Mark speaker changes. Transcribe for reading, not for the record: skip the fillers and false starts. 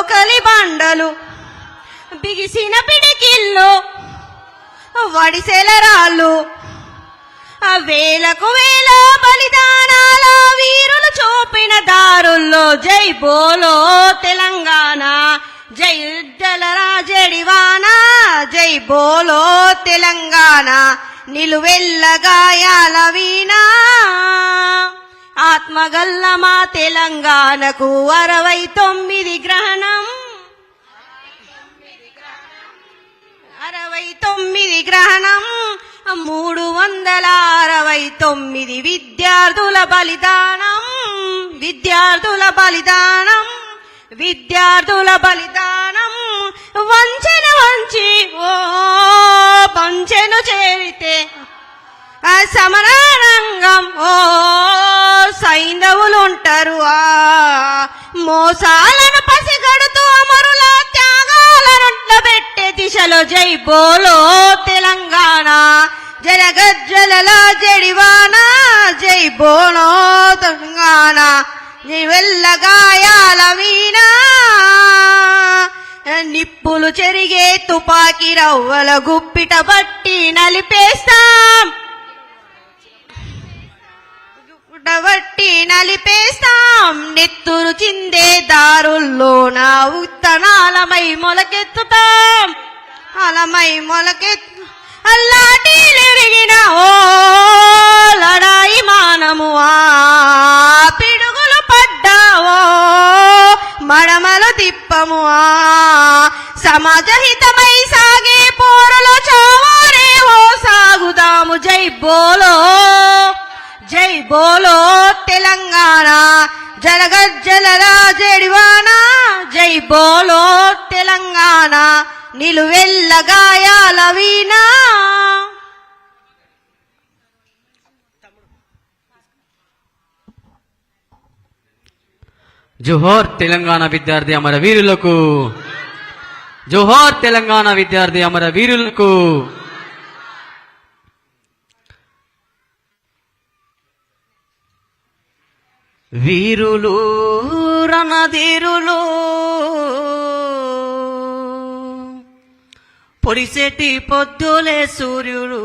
Speaker 1: రోకలి బండలు బిగిసిన పిడికిళ్ళు వడిసెలరాళ్ళు వేలకు వేల బలిదానాల వీరులు చూపిన దారుల్లో జై బోలో తెలంగాణ జై జలరా జడివాన జై బోలో తెలంగాణ నిలువెల్ల గాయాల వీణ ఆత్మగల్ల మా తెలంగాణకు 69 గ్రహణం 69 గ్రహణం 369 విద్యార్థుల బలిదానం విద్యార్థుల బలిదానం విద్యార్థుల బలిదానం వంచెన వంచి ఓ పంచెను చేరితే సమరారంగం ఓ సైంధవులుంటారు మోసాలను పసిగడుతూ అమరుల త్యాగాలను పెట్టే దిశలో జై బోలో తెలంగాణ జనగజ్జలలో జడివాన జై బోలో తెలంగాణ నివెల్ల గాయాల వీణ నిప్పులు చెరిగే తుపాకీ రవ్వల గుప్పిట బట్టి నలిపేస్తాం నలిపేస్తాం నెత్తురు చిందే దారుల్లోన ఉత్తనాలమై మొలకెత్తుతాం అలమై అల్లాటిరిగిన ఓ లడాయి మానము పిడుగులు పడ్డావో మడమలు తిప్పము సమాజహితమై సాగే పోరులో చావారేవో సాగుదాము జై బోలో తెలంగాణ జలగజ్జలరా జడివాన జై బోలో తెలంగాణ నిలువెల్ల గాయాల వీణ
Speaker 2: జోహార్ తెలంగాణ విద్యార్థి అమర వీరులకు జోహార్ తెలంగాణ విద్యార్థి అమర వీరులకు వీరులు రణధీరులు పొడిసెట్టి పొద్దులే సూర్యుడు